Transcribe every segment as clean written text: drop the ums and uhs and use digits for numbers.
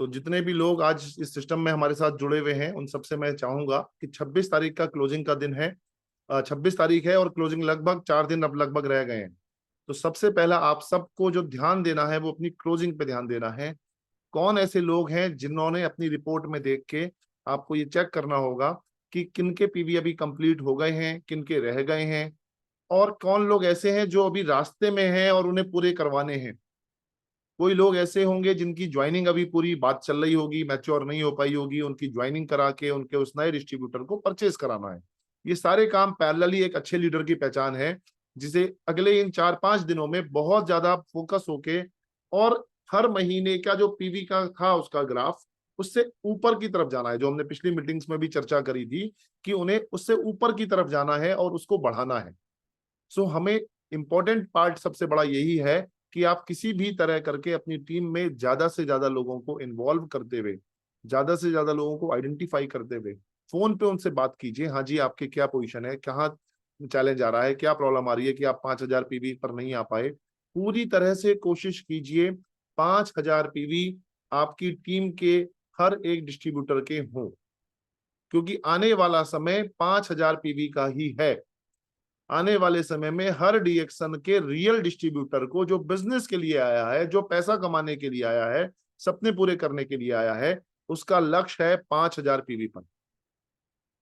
तो जितने भी लोग आज इस सिस्टम में हमारे साथ जुड़े हुए हैं उन सबसे मैं चाहूंगा कि 26 तारीख का क्लोजिंग का दिन है। 26 तारीख है और क्लोजिंग लगभग 4 दिन अब लगभग रह गए हैं। तो सबसे पहला आप सबको जो ध्यान देना है वो अपनी क्लोजिंग पे ध्यान देना है। कौन ऐसे लोग हैं जिन्होंने अपनी रिपोर्ट में देख के, आपको ये चेक करना होगा कि किनके पीवी अभी कंप्लीट हो गए हैं, किनके रह गए हैं, और कौन लोग ऐसे हैं जो अभी रास्ते में हैं और उन्हें पूरे करवाने हैं। कोई लोग ऐसे होंगे जिनकी ज्वाइनिंग अभी पूरी बात चल रही होगी, मैच्योर नहीं हो पाई होगी, उनकी ज्वाइनिंग करा के उनके उस नए डिस्ट्रीब्यूटर को परचेस कराना है। ये सारे काम पैरेलली एक अच्छे लीडर की पहचान है, जिसे अगले इन 4-5 दिनों में बहुत ज्यादा फोकस होके और हर महीने का जो पीवी का था उसका ग्राफ, उससे ऊपर की तरफ जाना है। जो हमने पिछली मीटिंग्स में भी चर्चा करी थी कि उन्हें उससे ऊपर की तरफ जाना है और उसको बढ़ाना है। सो हमें इंपॉर्टेंट पार्ट सबसे बड़ा यही है कि आप किसी भी तरह करके अपनी टीम में ज्यादा से ज्यादा लोगों को इन्वॉल्व करते हुए, ज्यादा से ज्यादा लोगों को आइडेंटिफाई करते हुए फोन पे उनसे बात कीजिए। हाँ जी, आपके क्या पोजीशन है, कहाँ चैलेंज आ रहा है, क्या प्रॉब्लम आ रही है कि आप 5,000 पीवी पर नहीं आ पाए। पूरी तरह से कोशिश कीजिए 5,000 पीवी आपकी टीम के हर एक डिस्ट्रीब्यूटर के हों, क्योंकि आने वाला समय 5,000 पीवी का ही है। आने वाले समय में हर डीएक्सन के रियल डिस्ट्रीब्यूटर को, जो बिजनेस के लिए आया है, जो पैसा कमाने के लिए आया है, सपने पूरे करने के लिए आया है, उसका लक्ष्य है 5,000 पीवी पर।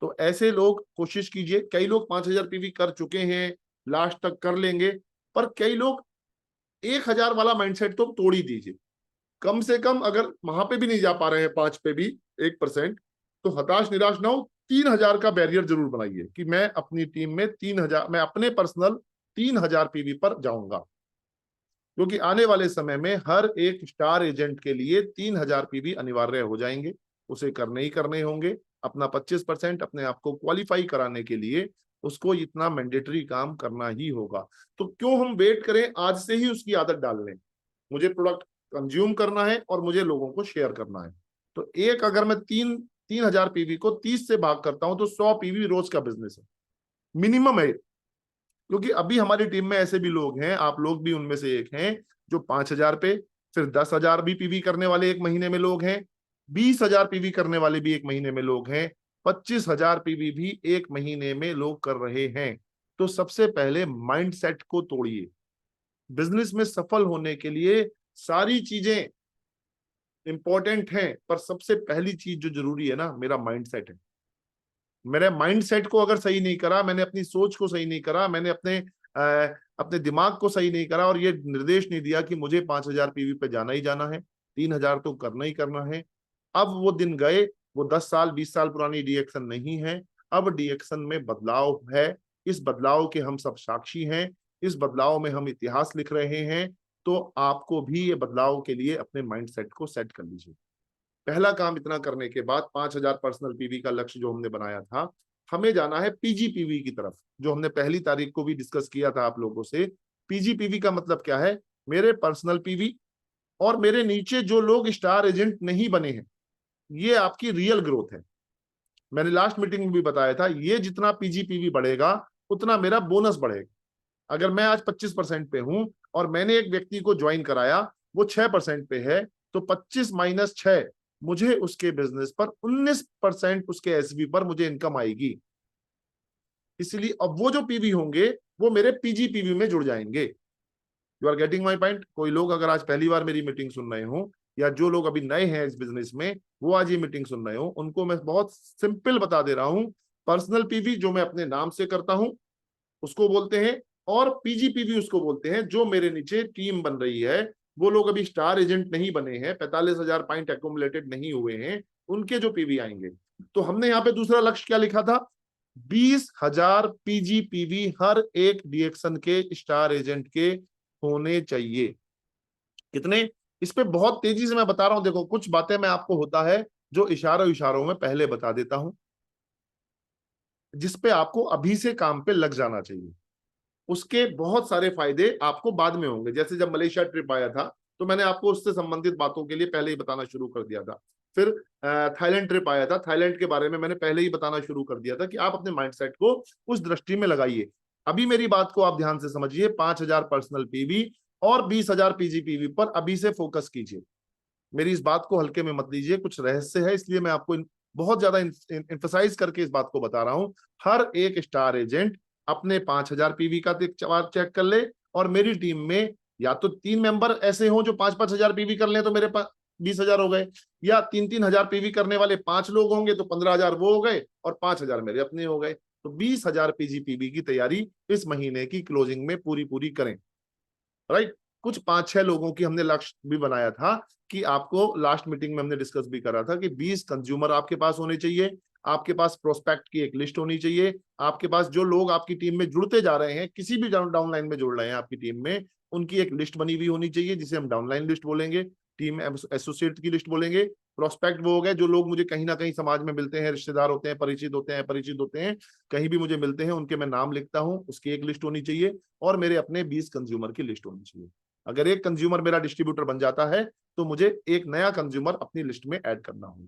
तो ऐसे लोग कोशिश कीजिए। कई लोग 5,000 पीवी कर चुके हैं, लास्ट तक कर लेंगे, पर कई लोग 1,000 वाला माइंडसेट तो तोड़ ही दीजिए। कम से कम अगर वहां पे भी नहीं जा पा रहे हैं 5 पे भी 1%, तो हताश निराश ना हो, 3,000 का बैरियर जरूर बनाइए कि मैं अपनी टीम में 3,000, मैं अपने पर्सनल 3,000 पीवी पर जाऊंगा। क्योंकि आने वाले समय में हर एक स्टार एजेंट के लिए 3,000 पीवी अनिवार्य हो जाएंगे, उसे करने ही करने होंगे। अपना 25% अपने आप को क्वालिफाई कराने के लिए उसको इतना मैंडेटरी काम करना ही होगा। तो क्यों हम वेट करें, आज से ही उसकी आदत डाल लें। मुझे प्रोडक्ट कंज्यूम करना है और मुझे लोगों को शेयर करना है। तो एक, अगर मैं 3,000 पीवी को 30 से भाग करता हूं तो 100 पीवी रोज का बिजनेस है, मिनिमम है। क्योंकि अभी हमारी टीम में ऐसे भी लोग हैं, आप लोग भी उनमें से एक हैं, जो 5,000 पे, फिर 10,000 भी पीवी करने वाले एक महीने में लोग हैं, 20,000 पीवी करने वाले भी एक महीने में लोग हैं, 25,000 पीवी भी एक महीने में लोग कर रहे हैं। तो सबसे पहले माइंडसेट को तोड़िए। बिजनेस में सफल होने के लिए सारी चीजें इंपॉर्टेंट हैं, पर सबसे पहली चीज जो जरूरी है ना, मेरा माइंडसेट है। मेरे माइंडसेट को अगर सही नहीं करा, मैंने अपनी सोच को सही नहीं करा, मैंने अपने दिमाग को सही नहीं करा और ये निर्देश नहीं दिया कि मुझे 5,000 पीवी पे जाना ही जाना है, 3,000 तो करना ही करना है। अब वो दिन गए, वो 10 साल 20 साल पुरानी डीएक्शन नहीं है। अब डीएक्शन में बदलाव है। इस बदलाव के हम सब साक्षी हैं, इस बदलाव में हम इतिहास लिख रहे हैं। तो आपको भी ये बदलाव के लिए अपने माइंडसेट को सेट कर लीजिए। पहला काम इतना करने के बाद 5,000 पर्सनल पीवी का लक्ष्य जो हमने बनाया था, हमें जाना है पीजीपीवी की तरफ, जो हमने पहली तारीख को भी डिस्कस किया था आप लोगों से। पीजीपीवी का मतलब क्या है? मेरे पर्सनल पीवी और मेरे नीचे जो लोग स्टार एजेंट नहीं बने हैं, ये आपकी रियल ग्रोथ है। मैंने लास्ट मीटिंग में भी बताया था, ये जितना पीजीपीवी बढ़ेगा उतना मेरा बोनस बढ़ेगा। अगर मैं आज 25% पे हूं और मैंने एक व्यक्ति को ज्वाइन कराया, वो 6% पे है, तो 25 माइनस 6, मुझे उसके बिजनेस पर 19% उसके एसबी पर मुझे इनकम आएगी। इसलिए अब वो जो पीवी होंगे वो मेरे पीजीपीवी में जुड़ जाएंगे। You are getting my point? कोई लोग अगर आज पहली बार मेरी मीटिंग सुन रहे हो, या जो लोग अभी नए हैं इस बिजनेस में वो आज ये मीटिंग सुन रहे हो, उनको मैं बहुत सिंपल बता दे रहा हूं। पर्सनल पीवी जो मैं अपने नाम से करता हूं उसको बोलते हैं, और पीजीपीवी उसको बोलते हैं जो मेरे नीचे टीम बन रही है। वो लोग अभी स्टार एजेंट नहीं बने हैं, 45,000 पॉइंट एक्यूमुलेटेड नहीं हुए हैं, उनके जो पीवी आएंगे। तो हमने यहाँ पे दूसरा लक्ष्य क्या लिखा था? 20,000 पीजीपीवी हर एक डीएक्शन के स्टार एजेंट के होने चाहिए। कितने? इस पे बहुत तेजी से मैं बता रहा हूं। देखो, कुछ बातें मैं आपको होता है जो इशारों इशारों में पहले बता देता हूं, जिसपे आपको अभी से काम पे लग जाना चाहिए। उसके बहुत सारे फायदे आपको बाद में होंगे। जैसे जब मलेशिया ट्रिप आया था तो मैंने आपको उससे संबंधित बातों के लिए पहले ही बताना शुरू कर दिया था। फिर थाईलैंड ट्रिप आया था, थाईलैंड के बारे में मैंने पहले ही बताना शुरू कर दिया था कि आप अपने माइंडसेट को उस दृष्टि में लगाइए। अभी मेरी बात को आप ध्यान से समझिए। 5,000 पर्सनल पीवी और 20,000 पीजीपीवी पर अभी से फोकस कीजिए। मेरी इस बात को हल्के में मत लीजिए, कुछ रहस्य है, इसलिए मैं आपको बहुत ज्यादा एम्फसाइज करके इस बात को बता रहा हूं। हर एक स्टार एजेंट अपने 5,000 पीवी का चेक कर ले, और मेरी टीम में या तो 3 मेंबर ऐसे हों जो 5-5 हजार पीवी कर लें तो मेरे पास 20,000 हो गए, या 3-3 हजार पीवी करने वाले 5 लोग होंगे तो 15,000 वो हो गए और 5,000 मेरे अपने हो गए। तो 20,000 पीवी की तैयारी इस महीने की क्लोजिंग में पूरी पूरी करें। राइट। कुछ 5-6 लोगों की हमने लक्ष्य भी बनाया था कि आपको लास्ट मीटिंग में हमने डिस्कस भी करा था कि 20 कंज्यूमर आपके पास होने चाहिए, आपके पास प्रोस्पेक्ट की एक लिस्ट होनी चाहिए, आपके पास जो लोग आपकी टीम में जुड़ते जा रहे हैं, किसी भी डाउनलाइन में जुड़ रहे हैं आपकी टीम में, उनकी एक लिस्ट बनी हुई होनी चाहिए जिसे हम डाउनलाइन लिस्ट बोलेंगे, टीम एसोसिएट की लिस्ट बोलेंगे। प्रोस्पेक्ट वो हो गए जो लोग मुझे कहीं ना कहीं समाज में मिलते हैं, रिश्तेदार होते हैं, परिचित होते हैं, परिचित होते हैं, कहीं भी मुझे मिलते हैं, उनके मैं नाम लिखता हूं, उसकी एक लिस्ट होनी चाहिए। और मेरे अपने 20 कंज्यूमर की लिस्ट होनी चाहिए। अगर एक कंज्यूमर मेरा डिस्ट्रीब्यूटर बन जाता है तो मुझे एक नया कंज्यूमर अपनी लिस्ट में ऐड करना होगा।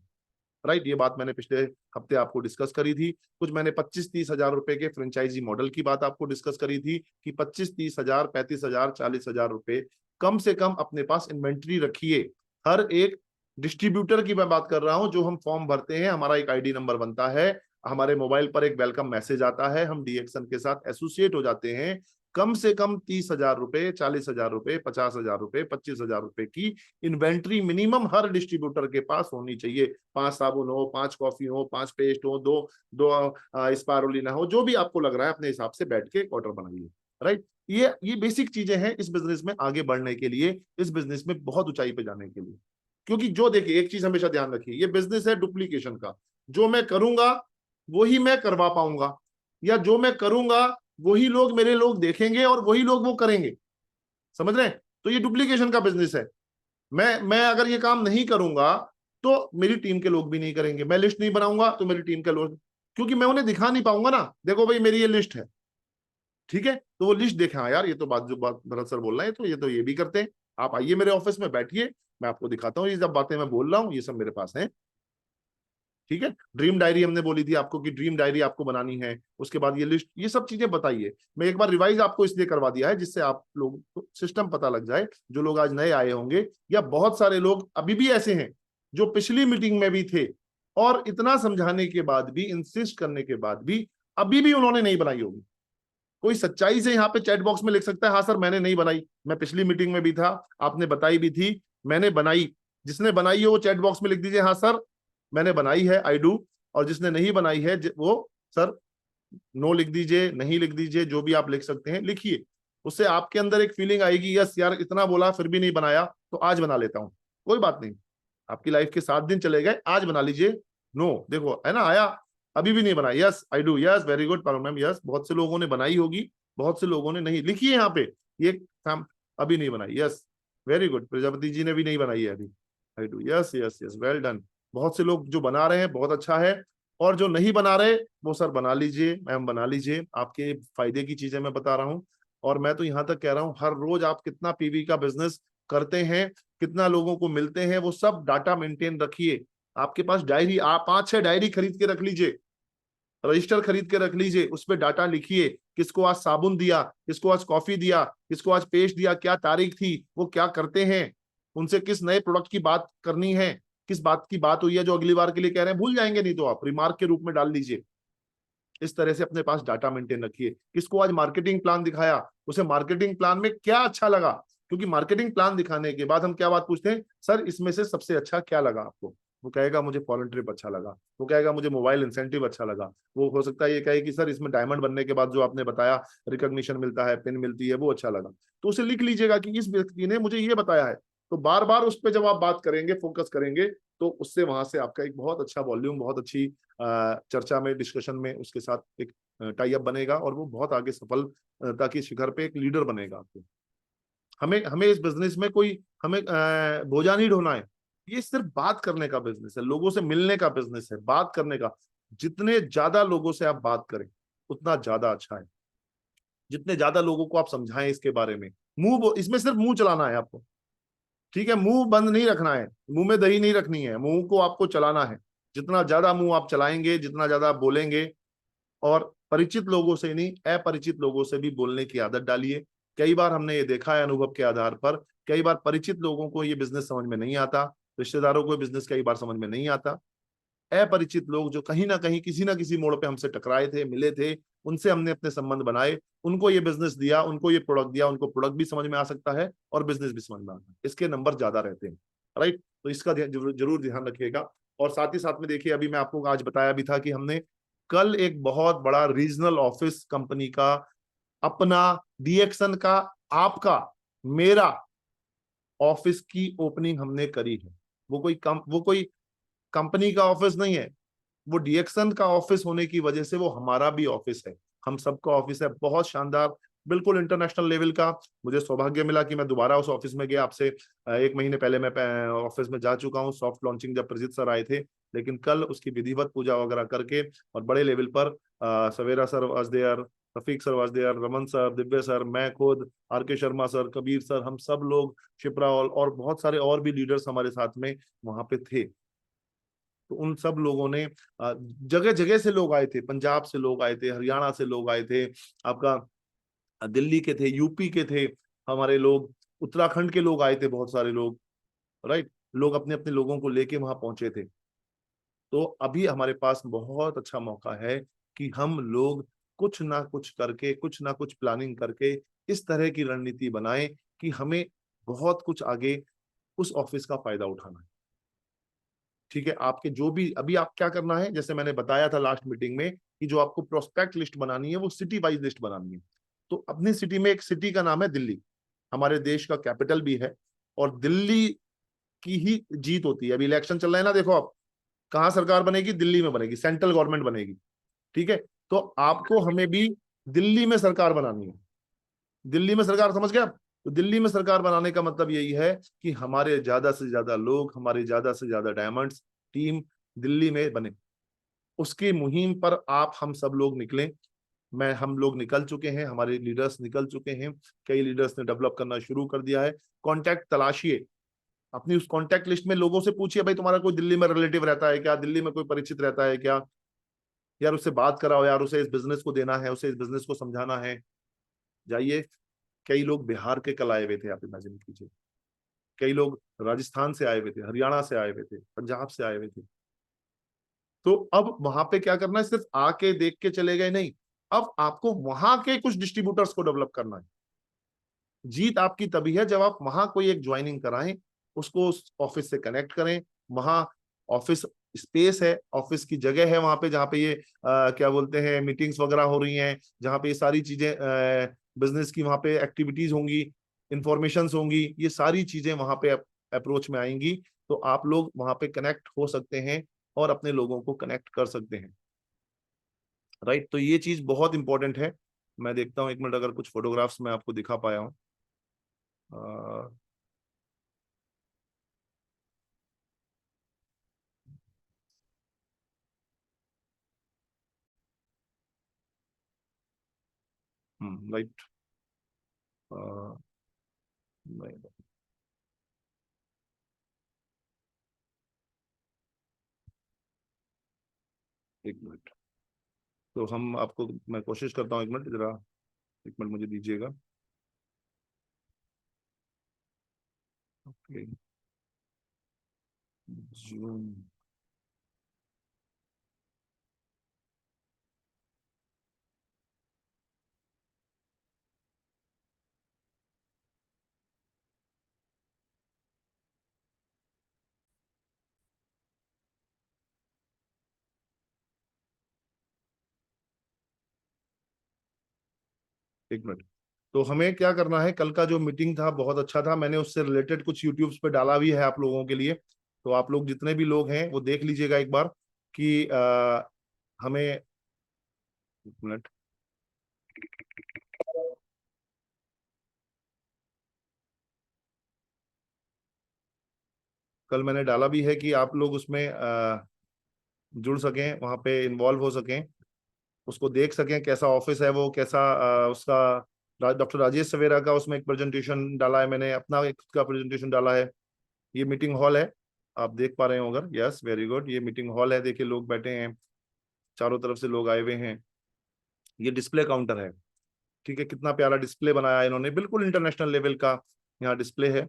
राइट। ये बात मैंने पिछले हफ्ते आपको डिस्कस करी थी। कुछ मैंने 25-30 हजार रुपए के फ्रेंचाइजी मॉडल की बात आपको डिस्कस करी थी कि 25-30 हजार, 35,000, 40,000 रुपए कम से कम अपने पास इन्वेंट्री रखिए। हर एक डिस्ट्रीब्यूटर की मैं बात कर रहा हूं, जो हम फॉर्म भरते हैं, हमारा एक आईडी नंबर बनता है, हमारे मोबाइल पर एक वेलकम मैसेज आता है, हम डीएक्सन के साथ एसोसिएट हो जाते हैं। कम से कम 30,000 रुपए, 40,000 रुपए, 50,000 रुपए, 25,000 रुपए की इन्वेंट्री मिनिमम हर डिस्ट्रीब्यूटर के पास होनी चाहिए। 5 साबुन हो, 5 कॉफी हो, 5 पेस्ट हो, दो स्पारुलिना हो, जो भी आपको लग रहा है अपने हिसाब से बैठ के ऑर्डर बनाइए। राइट। ये बेसिक चीजें हैं इस बिजनेस में आगे बढ़ने के लिए, इस बिजनेस में बहुत ऊंचाई पे जाने के लिए। क्योंकि जो देखिए, एक चीज हमेशा ध्यान रखिए, ये बिजनेस है डुप्लीकेशन का। जो मैं करूंगा वही मैं करवा पाऊंगा, या जो मैं करूंगा वही लोग मेरे लोग देखेंगे और वही लोग वो करेंगे। समझ रहे हैं? तो ये डुप्लीकेशन का बिजनेस है। मैं अगर ये काम नहीं करूंगा तो मेरी टीम के लोग भी नहीं करेंगे, मैं लिस्ट नहीं बनाऊंगा तो मेरी टीम के लोग, क्योंकि मैं उन्हें दिखा नहीं पाऊंगा ना, देखो भाई मेरी ये लिस्ट है, ठीक है, तो वो लिस्ट देखा, हाँ यार ये तो बात जो बात भरत सर बोल रहे हैं तो ये भी करते हैं, आप आइए मेरे ऑफिस में बैठिए, मैं आपको दिखाता हूँ ये सब बातें मैं बोल रहा हूँ ये सब मेरे पास है। ठीक है। ड्रीम डायरी हमने बोली थी आपको कि ड्रीम डायरी आपको बनानी है, उसके बाद ये लिस्ट, ये सब चीजें बताइए। मैं एक बार रिवाइज आपको इसलिए करवा दिया है जिससे आप लोग को सिस्टम पता लग जाए, जो लोग आज नए आए होंगे, या बहुत सारे लोग अभी भी ऐसे हैं जो पिछली मीटिंग में भी थे और इतना समझाने के बाद भी, इंसिस्ट करने के बाद भी अभी भी उन्होंने नहीं बनाई होगी। कोई सच्चाई से यहाँ पे चैट बॉक्स में लिख सकता है, हाँ सर मैंने नहीं बनाई, मैं पिछली मीटिंग में भी था, आपने बताई भी थी, मैंने बनाई। जिसने बनाई है वो चैट बॉक्स में लिख दीजिए, हाँ सर मैंने बनाई है, आई डू। और जिसने नहीं बनाई है वो सर नो लिख दीजिए, नहीं लिख दीजिए, जो भी आप लिख सकते हैं लिखिए। उससे आपके अंदर एक फीलिंग आएगी, यस यार इतना बोला फिर भी नहीं बनाया तो आज बना लेता हूँ। कोई बात नहीं, आपकी लाइफ के 7 दिन चले गए, आज बना लीजिए। नो देखो है ना, आया, अभी भी नहीं बनाया, yes I do, yes very good Parul ma'am, yes बहुत से लोगों ने बनाई होगी, बहुत से लोगों ने नहीं लिखी है यहाँ पे, ये काम अभी नहीं बनाई, yes very good, Prajapati ji ने भी नहीं बनाई है अभी, I do, yes yes yes well done. बहुत से लोग जो बना रहे हैं बहुत अच्छा है, और जो नहीं बना रहे वो सर बना लीजिए, मैम बना लीजिए, आपके फायदे की चीजें मैं बता रहा हूँ। और मैं तो यहाँ तक कह रहा हूँ, हर रोज आप कितना पीवी का बिजनेस करते हैं, कितना लोगों को मिलते हैं, वो सब डाटा मेंटेन रखिए। आपके पास डायरी, आप 5-6 डायरी खरीद के रख लीजिए, रजिस्टर खरीद के रख लीजिए, उस पर डाटा लिखिए, किसको आज साबुन दिया, किसको आज कॉफी दिया, किसको आज पेस्ट दिया, क्या तारीख थी, वो क्या करते हैं, उनसे किस नए प्रोडक्ट की बात करनी है, किस बात की बात हुई है जो अगली बार के लिए कह रहे हैं, भूल जाएंगे, नहीं तो आप रिमार्क के रूप में डाल दीजिए। इस तरह से अपने पास डाटा मेंटेन रखिए। किसको आज मार्केटिंग प्लान दिखाया, उसे मार्केटिंग प्लान में क्या अच्छा लगा, क्योंकि मार्केटिंग प्लान दिखाने के बाद हम क्या बात पूछते हैं, सर इसमें से सबसे अच्छा क्या लगा आपको, वो कहेगा मुझे फॉरेन ट्रिप अच्छा लगा, वो कहेगा मुझे मोबाइल इंसेंटिव अच्छा लगा, वो हो सकता है ये कहे कि सर इसमें डायमंड बनने के बाद जो आपने बताया रिकॉग्निशन मिलता है, पिन मिलती है, वो अच्छा लगा। तो उसे लिख लीजिएगा कि इस व्यक्ति ने मुझे ये बताया है। तो बार बार उस पर जब आप बात करेंगे, फोकस करेंगे, तो उससे वहां से आपका एक बहुत अच्छा वॉल्यूम, बहुत अच्छी चर्चा में, डिस्कशन में उसके साथ एक टाई अप बनेगा, और वो बहुत आगे सफलता की शिखर पे एक लीडर बनेगा आपको। हमें हमें इस बिजनेस में कोई हमें बोझा नहीं ढोना है। ये सिर्फ बात करने का बिजनेस है, लोगों से मिलने का बिजनेस है, बात करने का। जितने ज्यादा लोगों से आप बात करें उतना ज्यादा अच्छा है, जितने ज्यादा लोगों को आप समझाएं इसके बारे में। मुंह, इसमें सिर्फ मुंह चलाना है आपको, ठीक है, मुंह बंद नहीं रखना है, मुंह में दही नहीं रखनी है, मुंह को आपको चलाना है। जितना ज्यादा मुंह आप चलाएंगे, जितना ज्यादा आप बोलेंगे, और परिचित लोगों से नहीं, अपरिचित लोगों से भी बोलने की आदत डालिए। कई बार हमने ये देखा है अनुभव के आधार पर, कई बार परिचित लोगों को ये बिजनेस समझ में नहीं आता, रिश्तेदारों को बिजनेस कई बार समझ में नहीं आता। अपरिचित लोग जो कहीं ना किसी मोड़ पे हमसे टकराए थे, मिले थे, उनसे हमने अपने संबंध बनाए, उनको ये बिजनेस दिया, उनको ये प्रोडक्ट दिया, उनको प्रोडक्ट भी समझ में आ सकता है और बिजनेस भी समझ में आता है, इसके नंबर ज्यादा रहते हैं। राइट, तो इसका जरूर ध्यान रखिएगा। और साथ ही साथ में देखिए, अभी मैं आपको आज बताया भी था कि हमने कल एक बहुत बड़ा रीजनल ऑफिस कंपनी का, अपना, डीएक्सन का, आपका, मेरा ऑफिस की ओपनिंग हमने करी है। वो कोई कंपनी का ऑफिस नहीं है, वो डीएक्सन का ऑफिस होने की वजह से वो हमारा भी ऑफिस है, हम सबका ऑफिस है, बहुत शानदार, बिल्कुल इंटरनेशनल लेवल का। मुझे सौभाग्य मिला कि मैं दोबारा उस ऑफिस में गया। आपसे 1 महीने पहले मैं ऑफिस में जा चुका हूँ, सॉफ्ट लॉन्चिंग जब प्रजीत सर आए थे, लेकिन कल उसकी विधिवत पूजा वगैरह करके और बड़े लेवल पर Savera sir was there, Rafiq sir was there, Raman sir, Divya sir, मैं खुद, आर के शर्मा सर, कबीर सर, हम सब लोग, शिप्रा और बहुत सारे और भी लीडर्स हमारे साथ में वहां पे थे। तो उन सब लोगों ने, जगह जगह से लोग आए थे, पंजाब से लोग आए थे, हरियाणा से लोग आए थे, आपका दिल्ली के थे, यूपी के थे हमारे लोग, उत्तराखंड के लोग आए थे बहुत सारे लोग। राइट, लोग अपने अपने लोगों को लेके वहां पहुंचे थे। तो अभी हमारे पास बहुत अच्छा मौका है कि हम लोग कुछ ना कुछ करके, कुछ ना कुछ प्लानिंग करके इस तरह की रणनीति बनाएं कि हमें बहुत कुछ आगे उस ऑफिस का फायदा उठाना है। ठीक है, आपके जो भी अभी आप क्या करना है, जैसे मैंने बताया था लास्ट मीटिंग में कि जो आपको प्रोस्पेक्ट लिस्ट बनानी है वो सिटी वाइज लिस्ट बनानी है। तो अपनी सिटी में, एक सिटी का नाम है दिल्ली, हमारे देश का कैपिटल भी है, और दिल्ली की ही जीत होती है। अभी इलेक्शन चल रहा है ना, देखो आप, कहाँ सरकार बनेगी? दिल्ली में बनेगी, सेंट्रल गवर्नमेंट बनेगी। ठीक है, तो आपको हमें भी दिल्ली में सरकार बनानी है। दिल्ली में सरकार, समझ गए आप? तो दिल्ली में सरकार बनाने का मतलब यही है कि हमारे ज्यादा से ज्यादा लोग, हमारे ज्यादा से ज्यादा डायमंड्स टीम दिल्ली में बने। उसकी मुहिम पर आप हम सब लोग निकलें। हम लोग निकल चुके हैं, हमारे लीडर्स निकल चुके हैं, कई लीडर्स ने डेवलप करना शुरू कर दिया है। कॉन्टैक्ट तलाशिए, अपनी उस कॉन्टैक्ट लिस्ट में लोगों से पूछिए, भाई तुम्हारा कोई दिल्ली में रिलेटिव रहता है क्या, दिल्ली में कोई परिचित रहता है क्या, यार उससे बात कराओ, यार उसे इस बिजनेस को देना है, उसे इस बिजनेस को समझाना है। जाइए, कई लोग बिहार के कल आए हुए थे, आप इमेजिन कीजिए, कई लोग राजस्थान से आए हुए थे, हरियाणा से आए हुए थे, पंजाब से आए हुए थे। तो अब वहां पे क्या करना है, सिर्फ आके देख के चले गए नहीं, अब आपको वहां के कुछ डिस्ट्रीब्यूटर्स को डेवलप करना है। जीत आपकी तभी है जब आप वहां कोई एक ज्वाइनिंग कराएं, उसको उस ऑफिस से कनेक्ट करें। वहां ऑफिस स्पेस है, ऑफिस की जगह है वहां पे, जहाँ पे ये क्या बोलते हैं, मीटिंग्स वगैरह हो रही हैं, जहाँ पे ये सारी चीजें, बिजनेस की वहां पे एक्टिविटीज होंगी, इंफॉर्मेशंस होंगी, ये सारी चीजें वहां पे अप्रोच में आएंगी। तो आप लोग वहां पे कनेक्ट हो सकते हैं और अपने लोगों को कनेक्ट कर सकते हैं। राइट, तो ये चीज बहुत इंपॉर्टेंट है। मैं देखता हूँ, 1 मिनट, अगर कुछ फोटोग्राफ्स मैं आपको दिखा पाया हूँ। राइट, नहीं, 1 मिनट, तो हम आपको, मैं कोशिश करता हूँ, 1 मिनट जरा, 1 मिनट मुझे दीजिएगा। Okay, zoom, 1 minute. तो हमें क्या करना है, कल का जो मीटिंग था बहुत अच्छा था, मैंने उससे रिलेटेड कुछ यूट्यूब्स पे डाला भी है आप लोगों के लिए। तो आप लोग जितने भी लोग हैं वो देख लीजिएगा एक बार कि हमें, 1 मिनट, कल मैंने डाला भी है कि आप लोग उसमें जुड़ सकें, वहां पे इन्वॉल्व हो सकें, उसको देख सकें, कैसा ऑफिस है वो, कैसा उसका, डॉक्टर राजेश सवेरा का उसमें एक प्रेजेंटेशन डाला है मैंने, अपना एक खुद का प्रेजेंटेशन डाला है। ये मीटिंग हॉल है, आप देख पा रहे हो अगर, यस वेरी गुड, ये मीटिंग हॉल है, देखिए लोग बैठे हैं, चारों तरफ से लोग आए हुए हैं। ये डिस्प्ले काउंटर है, ठीक है, कितना प्यारा डिस्प्ले बनाया है इन्होंने, बिल्कुल इंटरनेशनल लेवल का यहाँ डिस्प्ले है।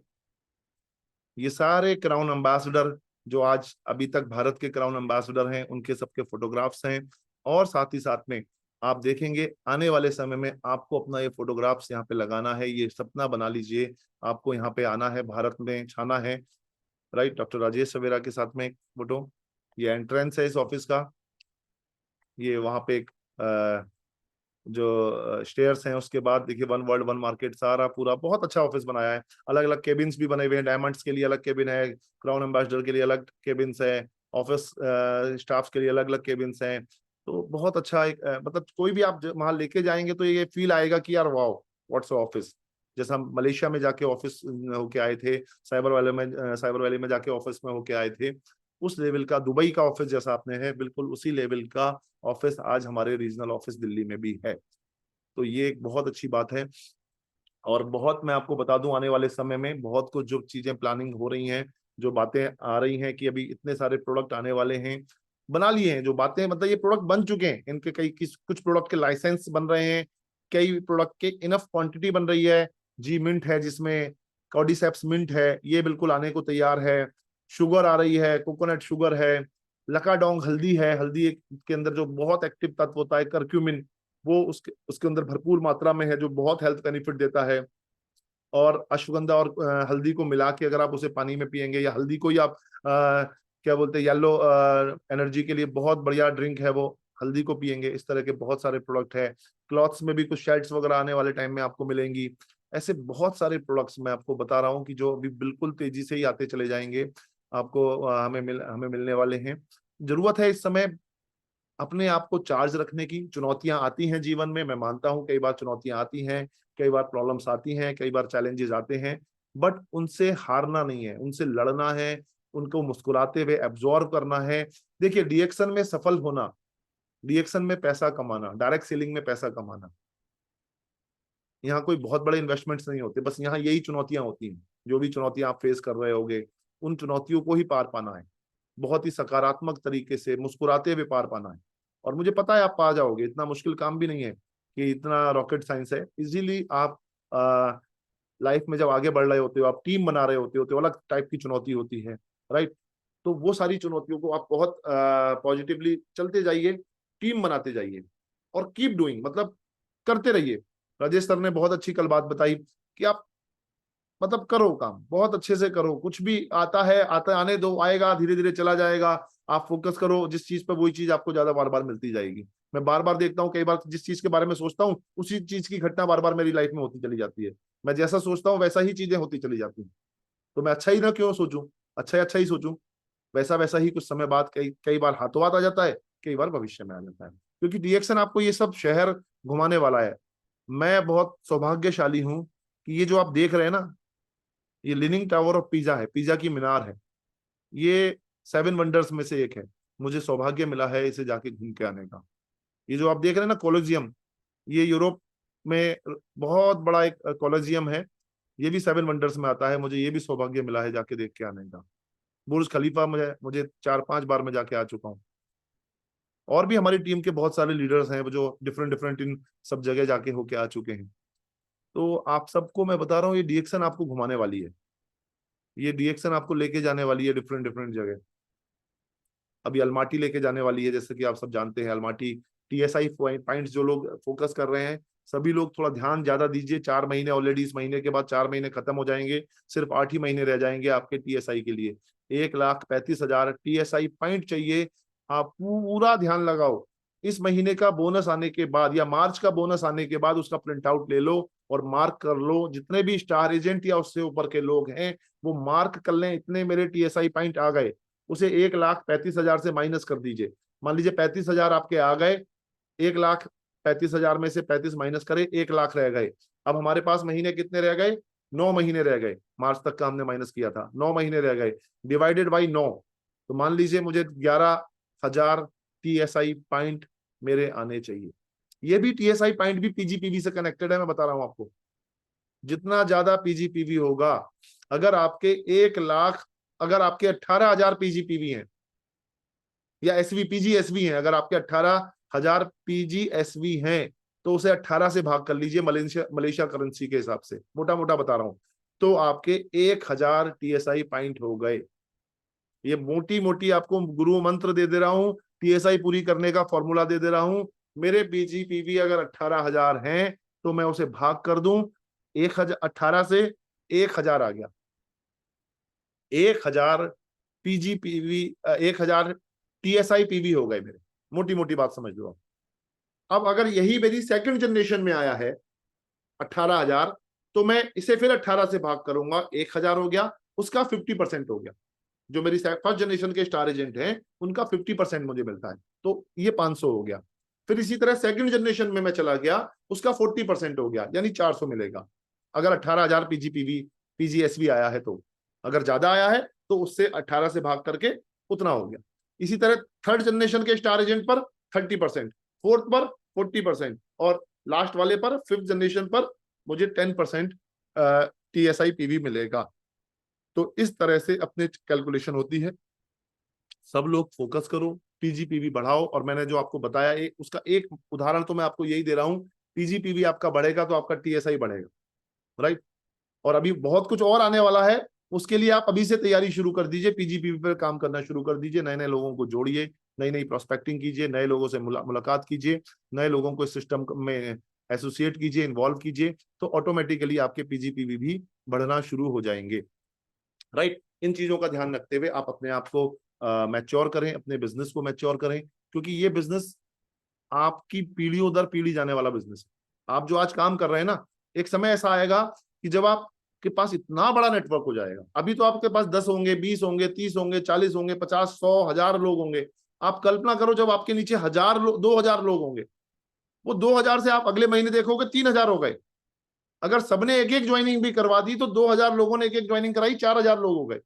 ये सारे क्राउन एम्बेसडर जो आज अभी तक भारत के क्राउन एम्बेसडर हैं, उनके सबके फोटोग्राफ्स हैं। और साथ ही साथ में आप देखेंगे आने वाले समय में आपको अपना ये फोटोग्राफ्स यहाँ पे लगाना है। ये सपना बना लीजिए, आपको यहाँ पे आना है, भारत में छाना है। राइट, डॉक्टर राजेश सवेरा के साथ में एक फोटो। ये एंट्रेंस है इस ऑफिस का। ये वहां पे एक जो स्टेयर्स हैं, उसके बाद देखिए वन वर्ल्ड वन मार्केट, सारा पूरा बहुत अच्छा ऑफिस बनाया है। अलग अलग केबिन्स भी बने हुए हैं, डायमंड्स के लिए अलग केबिन है, क्राउन एम्बेसडर के लिए अलग केबिन्स है, ऑफिस स्टाफ के लिए अलग अलग केबिन्स हैं। तो बहुत अच्छा एक मतलब कोई भी आप वहां लेके जाएंगे तो ये फील आएगा कि यार वाओ व्हाट्स ऑफिस। जैसा हम मलेशिया में जाके ऑफिस होके आए थे, साइबर वैली में जाके ऑफिस में होके आए थे, उस लेवल का दुबई का ऑफिस जैसा आपने है, बिल्कुल उसी लेवल का ऑफिस आज हमारे रीजनल ऑफिस दिल्ली में भी है। तो ये एक बहुत अच्छी बात है। और बहुत मैं आपको बता दूं, आने वाले समय में बहुत कुछ जो चीजें प्लानिंग हो रही हैं, जो बातें आ रही हैं कि अभी इतने सारे प्रोडक्ट आने वाले हैं, बना लिए हैं जो बातें, मतलब ये प्रोडक्ट बन चुके हैं, इनके कुछ प्रोडक्ट के लाइसेंस बन रहे हैं, कई प्रोडक्ट के इनफ क्वांटिटी बन रही है। जी मिंट है जिसमें कॉर्डिसेप्स मिंट है, ये बिल्कुल आने को तैयार है। शुगर आ रही है, कोकोनट शुगर है। लकाडोंग हल्दी है, हल्दी के अंदर जो बहुत एक्टिव तत्व होता है करक्यूमिन, वो उसके उसके अंदर भरपूर मात्रा में है, जो बहुत हेल्थ बेनिफिट देता है। और अश्वगंधा और हल्दी को मिला के अगर आप उसे पानी में पिएंगे, या हल्दी को ही आप क्या बोलते हैं, येलो एनर्जी के लिए बहुत बढ़िया ड्रिंक है वो, हल्दी को पिएंगे। इस तरह के बहुत सारे प्रोडक्ट है। क्लॉथ्स में भी कुछ शेड्स वगैरह आने वाले टाइम में आपको मिलेंगी। ऐसे बहुत सारे प्रोडक्ट्स मैं आपको बता रहा हूँ कि जो अभी बिल्कुल तेजी से ही आते चले जाएंगे, आपको हमें मिलने वाले हैं। जरूरत है इस समय अपने आप को चार्ज रखने की। चुनौतियां आती हैं जीवन में, मैं मानता हूं कई बार चुनौतियां आती हैं, कई बार प्रॉब्लम्स आती हैं, कई बार चैलेंजेस आते हैं, बट उनसे हारना नहीं है, उनसे लड़ना है, उनको मुस्कुराते हुए एब्जॉर्व करना है। देखिए डीएक्शन में सफल होना, डीएक्शन में पैसा कमाना, डायरेक्ट सेलिंग में पैसा कमाना, यहाँ कोई बहुत बड़े इन्वेस्टमेंट्स नहीं होते, बस यहाँ यही चुनौतियां होती हैं। जो भी चुनौतियां आप फेस कर रहे होगे, उन चुनौतियों को ही पार पाना है, बहुत ही सकारात्मक तरीके से मुस्कुराते हुए पार पाना है। और मुझे पता है आप पा जाओगे, इतना मुश्किल काम भी नहीं है कि इतना रॉकेट साइंस है। इजीली आप लाइफ में जब आगे बढ़ रहे होते हो, आप टीम बना रहे होते हो, तो अलग टाइप की चुनौती होती है। राइट, तो वो सारी चुनौतियों को आप बहुत पॉजिटिवली चलते जाइए, टीम बनाते जाइए, और कीप डूइंग, मतलब करते रहिए। राजेश सर ने बहुत अच्छी कल बात बताई कि आप मतलब करो काम, बहुत अच्छे से करो। कुछ भी आता है, आता आने दो, आएगा धीरे धीरे चला जाएगा। आप फोकस करो जिस चीज पर, वही चीज आपको ज्यादा बार बार मिलती जाएगी। मैं बार बार देखता हूँ, कई बार जिस चीज के बारे में सोचता हूँ, उसी चीज की घटना बार बार मेरी लाइफ में होती चली जाती है। मैं जैसा सोचता हूँ वैसा ही चीजें होती चली जाती हैं। तो मैं अच्छा ही ना क्यों सोचूं, अच्छा ही सोचूं, वैसा वैसा ही कुछ समय बाद कई कई बार हाथों हाथ आ जाता है, कई बार भविष्य में आ जाता है। क्योंकि रिएक्शन आपको ये सब शहर घुमाने वाला है। मैं बहुत सौभाग्यशाली हूँ कि ये जो आप देख रहे हैं ना, ये लीनिंग टावर ऑफ पिज़ा है, पिज़्ज़ा की मीनार है। ये 7 वंडर्स में से एक है। मुझे सौभाग्य मिला है इसे जाके घूम के आने का। ये जो आप देख रहे हैं ना कोलोजियम, ये यूरोप में बहुत बड़ा एक कोलोजियम है। ये भी 7 वंडर्स में आता है। मुझे ये भी सौभाग्य मिला है जाके देख के आने का। बुर्ज खलीफा मुझे मुझे 4-5 बार मैं जाके आ चुका हूँ। और भी हमारी टीम के बहुत सारे लीडर्स हैं जो डिफरेंट डिफरेंट इन सब जगह जाके होके आ चुके हैं। तो आप सबको मैं बता रहा हूँ, ये डीएक्शन आपको घुमाने वाली है, ये डीएक्शन आपको लेके जाने वाली है डिफरेंट डिफरेंट जगह। अभी अलमाटी लेके जाने वाली है, जैसे कि आप सब जानते हैं अलमाटी टीएसआई पॉइंट्स जो लोग फोकस कर रहे हैं, सभी लोग थोड़ा ध्यान ज्यादा दीजिए। 4 महीने ऑलरेडी, इस महीने के बाद 4 महीने खत्म हो जाएंगे, सिर्फ 8 ही महीने रह जाएंगे आपके टीएसआई के लिए। 1,35,000 टीएसआई पॉइंट चाहिए। आप पूरा ध्यान लगाओ। इस महीने का बोनस आने के बाद या मार्च का बोनस आने के बाद उसका प्रिंट आउट ले लो और मार्क कर लो। जितने भी स्टार एजेंट या उससे ऊपर के लोग हैं वो मार्क कर लें, इतने मेरे टीएसआई पॉइंट आ गए। उसे 1,35,000 से माइनस कर दीजिए। मान लीजिए 35,000 आपके आ गए, 1,35,000 में से 35 माइनस करें, 1 लाख रह गए। अब हमारे पास महीने कितने रह गए? 9 महीने रह गए। मार्च तक का हमने माइनस किया था, 9 महीने रह गए, डिवाइडेड बाई 9। तो मान लीजिए मुझे 11,000 टीएसआई पॉइंट मेरे आने चाहिए। ये भी टीएसआई पॉइंट भी पीजीपीवी से कनेक्टेड है, मैं बता रहा हूं आपको। जितना ज्यादा पीजीपीवी होगा, अगर आपके 1 लाख, अगर आपके 18,000 पीजीपीवी हैं या एसवी पीजीएसवी हैं, अगर आपके 18,000 पीजीएसवी हैं, तो उसे 18 से भाग कर लीजिए मलेशिया मलेशिया करेंसी के हिसाब से, मोटा मोटा बता रहा हूं। तो आपके 1000 TSI पॉइंट हो गए। ये मोटी मोटी आपको गुरु मंत्र दे रहा हूं, TSI पूरी करने का फॉर्मूला दे रहा हूं। मेरे PGPV अगर 18,000 हैं तो मैं उसे भाग कर दूं, 18 से 1000 आ गया, 1000 PGPV, 1000 TSI PV हो गए मेरे। मोटी मोटी बात समझ लो। अब अगर यही मेरी सेकंड जनरेशन में आया है 18,000, तो मैं इसे फिर 18 से भाग करूंगा, 1000 हो गया, उसका 50% हो गया। जो मेरी फर्स्ट जनरेशन के स्टार एजेंट हैं उनका 50% मुझे मिलता है, तो ये 500 हो गया। फिर इसी तरह सेकंड जनरेशन में मैं चला गया, उसका 40% हो गया, यानी 400 मिलेगा। अगर 18,000 PGPV PGSV आया है तो, अगर ज्यादा आया है तो उससे 18 से भाग करके उतना हो गया। इसी तरह थर्ड जनरेशन के स्टार एजेंट पर 30%, फोर्थ पर 40%, और लास्ट वाले पर, फिफ्थ जनरेशन पर मुझे 10% TSI PV मिलेगा। तो इस तरह से अपने कैलकुलेशन होती है। सब लोग फोकस करो, PGPV बढ़ाओ। और मैंने जो आपको बताया, उसका एक उदाहरण तो मैं आपको यही दे रहा हूं, PGPV आपका बढ़ेगा तो आपका TSI बढ़ेगा, राइट। और अभी बहुत कुछ और आने वाला है, उसके लिए आप अभी से तैयारी शुरू कर दीजिए, PGPV पर काम करना शुरू कर दीजिए, नए नए लोगों को जोड़िए, नई नई प्रोस्पेक्टिंग कीजिए, नए लोगों से मुलाकात कीजिए, नए लोगों को इस सिस्टम में एसोसिएट कीजिए, इन्वॉल्व कीजिए, तो ऑटोमेटिकली आपके PGPV भी बढ़ना शुरू हो जाएंगे, राइट। इन चीजों का ध्यान रखते हुए आप अपने आप को मैच्योर करें, अपने बिजनेस को मैच्योर करें, क्योंकि ये बिजनेस आपकी पीढ़ियों दर पीढ़ी जाने वाला बिजनेस है। आप जो आज काम कर रहे हैं ना, एक समय ऐसा आएगा कि जब आपके पास इतना बड़ा नेटवर्क हो जाएगा। अभी तो आपके पास 10 होंगे, 20 होंगे, 30 होंगे, 40 होंगे, 50, 100, 1000 लोग होंगे। आप कल्पना करो जब आपके नीचे 2000 लोग होंगे, वो 2000 से आप अगले महीने देखोगे 3000 हो गए। अगर सबने एक एक ज्वाइनिंग भी करवा दी तो 2000 लोगों ने एक एक ज्वाइनिंग कराई, 4000 लोग हो गए।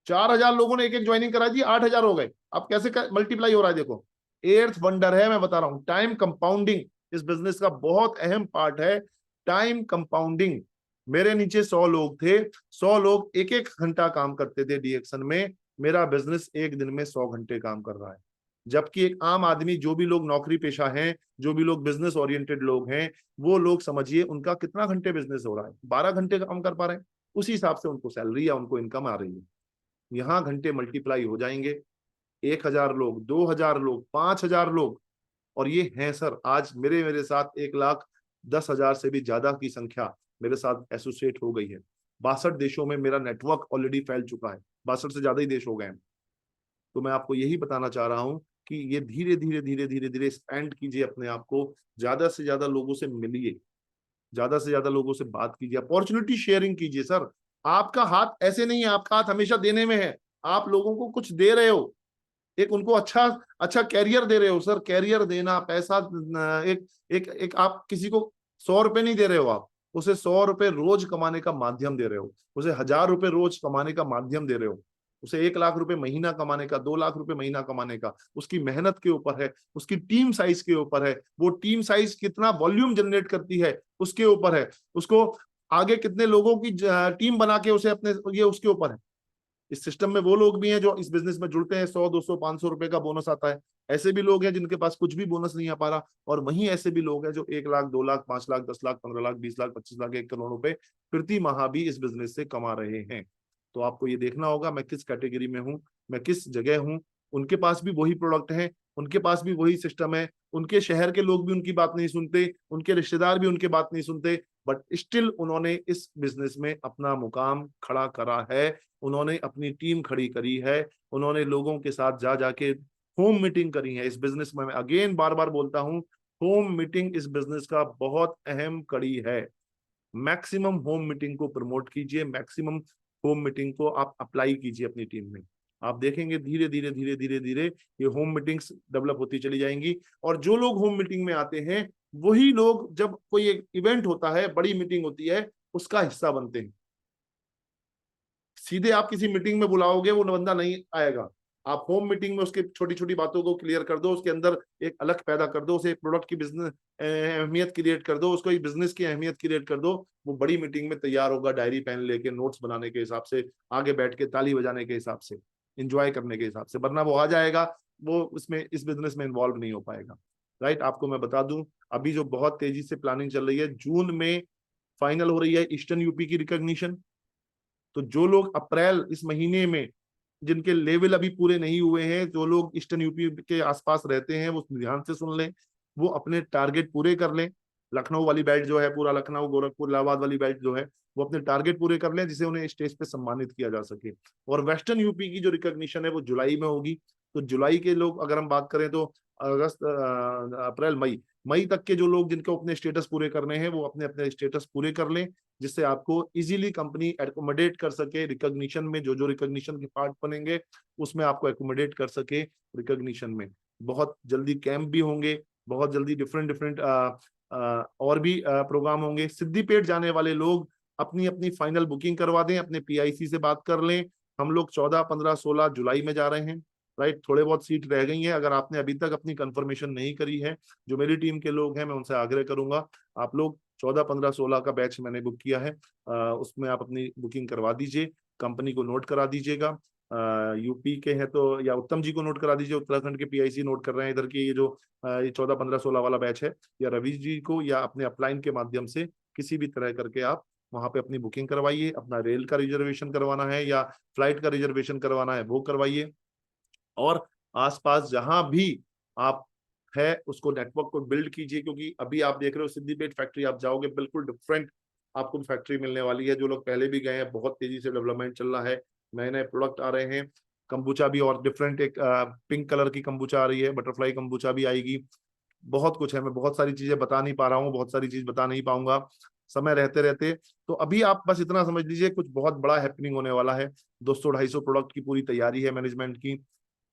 4000 लोगों ने एक एक ज्वाइनिंग करा दी, 8000 हो गए। अब कैसे मल्टीप्लाई हो रहा है देखो। एर्थ वंडर है, मैं बता रहा हूं, टाइम कंपाउंडिंग इस बिजनेस का बहुत अहम पार्ट है। Time compounding. मेरे नीचे 100 लोग थे, 100 लोग एक एक घंटा काम करते थे डीएक्शन में, मेरा बिजनेस एक दिन में 100 घंटे काम कर रहा है। जबकि एक आम आदमी, जो भी लोग नौकरी पेशा हैं, जो भी लोग बिजनेस ओरिएंटेड लोग हैं, वो लोग समझिए उनका कितना घंटे बिजनेस हो रहा है, 12 घंटे काम कर पा रहे हैं। उसी हिसाब से उनको सैलरी या उनको इनकम आ रही है। यहाँ घंटे मल्टीप्लाई हो जाएंगे, 1000 लोग, 2000 लोग, 5000 लोग। और ये हैं सर, आज मेरे मेरे साथ 1,10,000 से भी ज्यादा की संख्या मेरे साथ एसोसिएट हो गई है। 62 देशों में मेरा नेटवर्क ऑलरेडी फैल चुका है, 62 से ज्यादा ही देश हो गए हैं। तो मैं आपको यही बताना चाह रहा हूं कि ये धीरे धीरे धीरे धीरे धीरे एक्सपेंड कीजिए अपने आप को, ज्यादा से ज्यादा लोगों से मिलिए, ज्यादा से ज्यादा लोगों से बात कीजिए, अपॉर्चुनिटी शेयरिंग कीजिए। सर आपका हाथ ऐसे नहीं है, आपका हाथ हमेशा देने में है। आप लोगों को कुछ दे रहे हो, एक उनको अच्छा अच्छा कैरियर दे रहे हो। सर कैरियर देना, पैसा, एक एक एक आप किसी को 100 रुपए नहीं दे रहे हो, आप उसे 100 रुपए रोज कमाने का माध्यम दे रहे हो, उसे 1000 रुपए रोज कमाने का माध्यम दे रहे हो, उसे 1,00,000 रुपए महीना कमाने का, 2,00,000 रुपए महीना कमाने का। उसकी मेहनत के ऊपर है, उसकी टीम साइज के ऊपर है, वो टीम साइज कितना वॉल्यूम जनरेट करती है उसके ऊपर है, उसको आगे कितने लोगों की टीम बना के उसे अपने, ये उसके ऊपर है। इस सिस्टम में वो लोग भी हैं जो इस बिजनेस में जुड़ते हैं, 100, 200, 500 रुपए का बोनस आता है। ऐसे भी लोग हैं जिनके पास कुछ भी बोनस नहीं आ पा रहा, और वहीं ऐसे भी लोग हैं जो 1,00,000, 2,00,000, 5,00,000, 10,00,000, 15,00,000, 20,00,000, 25,00,000, 1 करोड़ रुपए प्रति माह भी इस बिजनेस से कमा रहे हैं। तो आपको ये देखना होगा मैं किस कैटेगरी में हूँ, मैं किस जगह हूँ। उनके पास भी वही प्रोडक्ट है, उनके पास भी वही सिस्टम है, उनके शहर के लोग भी उनकी बात नहीं सुनते, उनके रिश्तेदार भी उनकी बात नहीं सुनते, बट स्टिल उन्होंने इस बिजनेस में अपना मुकाम खड़ा करा है, उन्होंने अपनी टीम खड़ी करी है, उन्होंने लोगों के साथ जा जाके होम मीटिंग करी है। इस बिजनेस में मैं अगेन बार बार बोलता हूं, होम मीटिंग इस बिजनेस का बहुत अहम कड़ी है। मैक्सिमम होम मीटिंग को प्रमोट कीजिए, मैक्सिमम होम मीटिंग को आप अप्लाई कीजिए अपनी टीम में। आप देखेंगे धीरे धीरे धीरे धीरे धीरे ये होम मीटिंग्स डेवलप होती चली जाएंगी। और जो लोग होम मीटिंग में आते हैं, वही लोग जब कोई एक इवेंट होता है, बड़ी मीटिंग होती है, उसका हिस्सा बनते हैं। सीधे आप किसी मीटिंग में बुलाओगे वो बंदा नहीं आएगा। आप होम मीटिंग में उसके छोटी छोटी बातों को क्लियर कर दो, उसके अंदर एक अलग पैदा कर दो, उसे एक प्रोडक्ट की बिजनेस अहमियत क्रिएट कर दो, उसको एक बिजनेस की अहमियत क्रिएट कर दो। वो बड़ी मीटिंग में तैयार होगा, डायरी पेन लेके, नोट्स बनाने के हिसाब से, आगे बैठ के ताली बजाने के हिसाब से, इंजॉय करने के हिसाब से। वरना वो आ जाएगा, वो इसमें, इस बिजनेस में इन्वॉल्व नहीं हो पाएगा, राइट। आपको मैं बता दूं, अभी जो बहुत तेजी से प्लानिंग चल रही है, जून में फाइनल हो रही है ईस्टर्न यूपी की रिकॉग्निशन, तो जो लोग अप्रैल इस महीने में जिनके लेवल अभी पूरे नहीं हुए हैं, जो लोग ईस्टर्न यूपी के आसपास रहते हैं, वो ध्यान से सुन लें, वो अपने टारगेट पूरे कर लें। लखनऊ वाली बेल्ट जो है, पूरा लखनऊ गोरखपुर इलाहाबाद वाली बेल्ट जो है, वो अपने टारगेट पूरे कर लें, जिसे उन्हें स्टेज पे सम्मानित किया जा सके। और वेस्टर्न यूपी की जो रिकॉग्निशन है वो जुलाई में होगी। तो जुलाई के लोग अगर हम बात करें तो अगस्त, अप्रैल, मई, मई तक के जो लोग जिनको अपने स्टेटस पूरे करने हैं वो अपने अपने स्टेटस पूरे कर लें, जिससे आपको इजीली कंपनी एकोमोडेट कर सके रिकॉग्निशन में। जो जो रिकॉग्निशन के पार्ट बनेंगे उसमें आपको एकोमोडेट कर सके रिकॉग्निशन में। बहुत जल्दी कैंप भी होंगे, बहुत जल्दी डिफरेंट डिफरेंट और भी प्रोग्राम होंगे। सिद्दीपेट जाने वाले लोग अपनी अपनी फाइनल बुकिंग करवा दें, अपने पीआईसी से बात कर लें। हम लोग 14, 15, 16 जुलाई में जा रहे हैं, राइट। थोड़े बहुत सीट रह गई हैं, अगर आपने अभी तक अपनी कंफर्मेशन नहीं करी है, जो मेरी टीम के लोग हैं मैं उनसे आग्रह करूंगा, आप लोग 14, 15, 16 का बैच मैंने बुक किया है, उसमें आप अपनी बुकिंग करवा दीजिए, कंपनी को नोट करा दीजिएगा। यूपी के हैं तो या उत्तम जी को नोट करा दीजिए, उत्तराखंड के पीआईसी नोट कर रहे हैं इधर की, ये जो ये 14, 15, 16 वाला बैच है, या रवि जी को, या अपने अपलाइन के माध्यम से किसी भी तरह करके आप वहां पे अपनी बुकिंग करवाइए। अपना रेल का रिजर्वेशन करवाना है या फ्लाइट का रिजर्वेशन करवाना है वो करवाइए। और आसपास जहां भी आप है उसको नेटवर्क को बिल्ड कीजिए, क्योंकि अभी आप देख रहे हो सिद्दीपेट फैक्ट्री, आप जाओगे बिल्कुल डिफरेंट आपको फैक्ट्री मिलने वाली है। जो लोग पहले भी गए हैं, बहुत तेजी से डेवलपमेंट चल रहा है, नए नए प्रोडक्ट आ रहे हैं। कंबूचा भी और डिफरेंट, एक पिंक कलर की कंबूचा आ रही है, बटरफ्लाई कंबूचा भी आएगी। बहुत कुछ है, मैं बहुत सारी चीजें बता नहीं पा रहा हूँ, बहुत सारी चीज बता नहीं पाऊंगा समय रहते रहते। तो अभी आप बस इतना समझ लीजिए कुछ बहुत बड़ा हैपनिंग होने वाला है। 200-250 प्रोडक्ट की पूरी तैयारी है मैनेजमेंट की,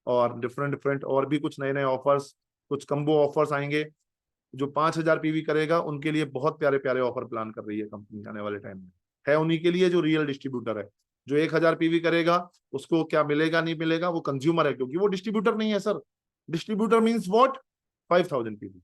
और डिफरेंट डिफरेंट और भी कुछ नए नए ऑफर्स, कुछ कम्बो ऑफर्स आएंगे। जो 5,000 पीवी करेगा उनके लिए बहुत प्यारे प्यारे ऑफर प्लान कर रही है कंपनी आने वाले टाइम में, है उन्हीं के लिए जो रियल डिस्ट्रीब्यूटर है। जो 1,000 पीवी करेगा उसको क्या मिलेगा नहीं मिलेगा वो कंज्यूमर है, क्योंकि वो डिस्ट्रीब्यूटर नहीं है sir. Distributor means what? 5,000 PV.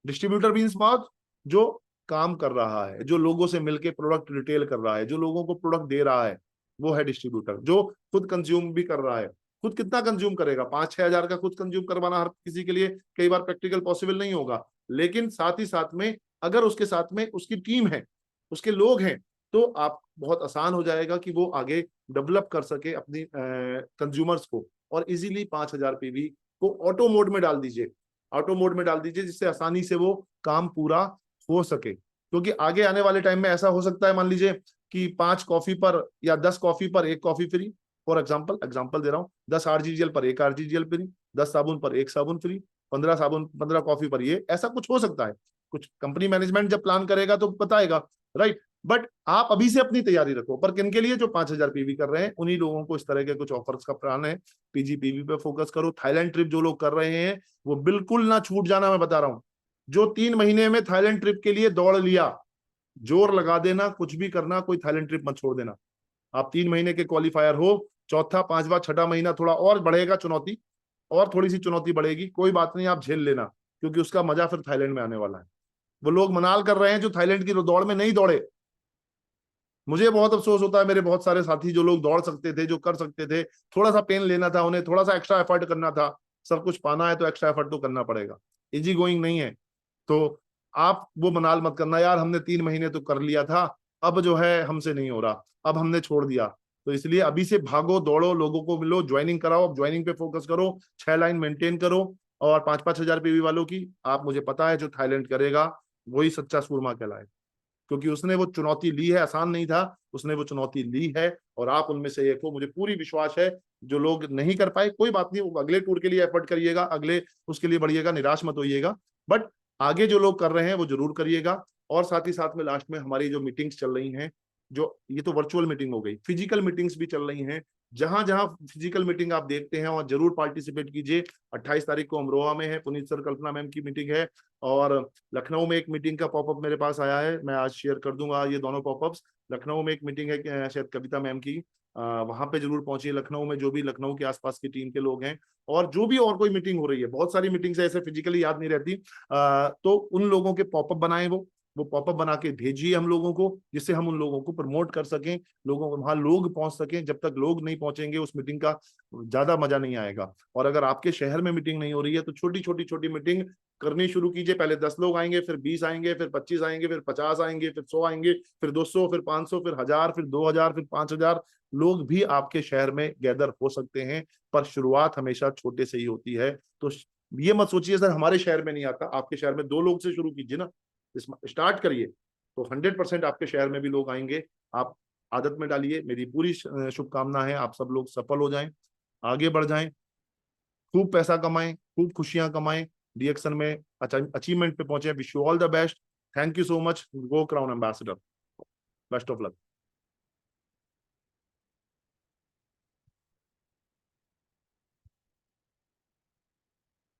Distributor means what? जो काम कर रहा है, जो लोगों से मिलकर प्रोडक्ट रिटेल कर रहा है, जो लोगों को प्रोडक्ट दे रहा है, वो है डिस्ट्रीब्यूटर। जो खुद कंज्यूम भी कर रहा है। खुद कितना कंज्यूम करेगा? 5-6 हजार का खुद कंज्यूम करवाना हर किसी के लिए कई बार प्रैक्टिकल पॉसिबल नहीं होगा, लेकिन साथ ही साथ में अगर उसके साथ में उसकी टीम है, उसके लोग हैं, तो आप बहुत आसान हो जाएगा कि वो आगे डेवलप कर सके अपनी कंज्यूमर्स को। और इजीली 5,000 पीवी को ऑटो मोड में डाल दीजिए, ऑटो मोड में डाल दीजिए, जिससे आसानी से वो काम पूरा हो सके। क्योंकि आगे आने वाले टाइम में ऐसा हो सकता है, मान लीजिए कि 5 कॉफी पर या 10 कॉफी पर 1 कॉफी फ्री, फॉर एग्जाम्पल दे रहा हूँ, 10 आरजीजीएल पर 1 आरजीजीएल फ्री, 10 साबुन पर 1 साबुन फ्री, 15 कॉफी पर ये, ऐसा कुछ हो सकता है। कुछ कंपनी मैनेजमेंट जब प्लान करेगा तो बताएगा, राइट। बट आप अभी से अपनी तैयारी रखो। पर किन के लिए? जो 5,000 पीवी कर रहे हैं उन्हीं लोगों को इस तरह के कुछ ऑफर्स का प्लान है। पीजीपीवी पे फोकस करो। थाईलैंड ट्रिप जो लोग कर रहे हैं वो बिल्कुल ना छूट जाना, मैं बता रहा हूँ। जो 3 महीने में थाईलैंड ट्रिप के लिए दौड़ लिया, जोर लगा देना, कुछ भी करना, कोई थाईलैंड ट्रिप मत छोड़ देना। आप 3 महीने के क्वालिफायर हो। चौथा, पांचवा, छठा महीना थोड़ा और बढ़ेगा चुनौती, और थोड़ी सी चुनौती बढ़ेगी, कोई बात नहीं, आप झेल लेना, क्योंकि उसका मजा फिर थाईलैंड में आने वाला है। वो लोग मनाल कर रहे हैं जो थाईलैंड की दौड़ में नहीं दौड़े। मुझे बहुत अफसोस होता है, मेरे बहुत सारे साथी जो लोग दौड़ सकते थे, जो कर सकते थे, थोड़ा सा पेन लेना था उन्हें, थोड़ा सा एक्स्ट्रा एफर्ट करना था। सब कुछ पाना है तो एक्स्ट्रा एफर्ट तो करना पड़ेगा, इजी गोइंग नहीं है। तो आप वो मनाल मत करना, यार हमने 3 महीने तो कर लिया था, अब जो है हमसे नहीं हो रहा, अब हमने छोड़ दिया। तो इसलिए अभी से भागो, दौड़ो, लोगों को मिलो, ज्वाइनिंग कराओ, अब ज्वाइनिंग पे फोकस करो, 6 लाइन मेंटेन करो। और 5-5 हजार पीवी वालों की, आप, मुझे पता है जो थाईलैंड करेगा वही सच्चा सूरमा कहलाए, क्योंकि उसने वो चुनौती ली है, आसान नहीं था, उसने वो चुनौती ली है। और आप उनमें से एक हो, मुझे पूरी विश्वास है। जो लोग नहीं कर पाए कोई बात नहीं, वो अगले टूर के लिए एफर्ट करिएगा, अगले उसके लिए बढ़िएगा, निराश मत होइएगा। बट आगे जो लोग कर रहे हैं वो जरूर करिएगा। और साथ ही साथ में लास्ट में हमारी जो मीटिंग्स चल रही हैं, जो ये तो वर्चुअल मीटिंग हो गई, फिजिकल मीटिंग्स भी चल रही हैं। जहां जहां फिजिकल मीटिंग आप देखते हैं और जरूर पार्टिसिपेट कीजिए। 28 तारीख को अमरोहा में है, पुनीत सर, कल्पना मैम की मीटिंग है। और लखनऊ में एक मीटिंग का पॉपअप मेरे पास आया है, मैं आज शेयर कर दूंगा ये दोनों पॉपअप्स। लखनऊ में एक मीटिंग है शायद कविता मैम की, वहां पे जरूर पहुंचिए। लखनऊ में जो भी लखनऊ के आसपास की टीम के लोग हैं, और जो भी और कोई मीटिंग हो रही है, बहुत सारी मीटिंग्स ऐसे फिजिकली याद नहीं रहती, तो उन लोगों के पॉपअप बनाए वो, वो पॉपअप बना के भेजिए हम लोगों को, जिससे हम उन लोगों को प्रमोट कर सकें, लोगों को वहां लोग पहुंच सकें। जब तक लोग नहीं पहुंचेंगे उस मीटिंग का ज्यादा मजा नहीं आएगा। और अगर आपके शहर में मीटिंग नहीं हो रही है तो छोटी मीटिंग करनी शुरू कीजिए। पहले 10 लोग आएंगे, फिर 20 आएंगे, फिर 25 आएंगे, फिर 50 आएंगे, फिर 100 आएंगे, फिर 200, फिर 500, फिर 1000, फिर 2000, फिर 5000 लोग भी आपके शहर में गैदर हो सकते हैं। पर शुरुआत हमेशा छोटे से ही होती है। तो ये मत सोचिए सर हमारे शहर में नहीं आता, आपके शहर में 2 लोग से शुरू कीजिए ना, स्टार्ट करिए, तो 100% आपके शहर में भी लोग आएंगे। आप आदत में डालिए। मेरी पूरी शुभकामना है आप सब लोग सफल हो जाएं, आगे बढ़ जाएं, खूब पैसा कमाएं, खूब खुशियां कमाएं, डीएक्शन में अचीवमेंट पे पहुंचे। Wish you all the best. Thank you so much. Go crown ambassador. Best of luck.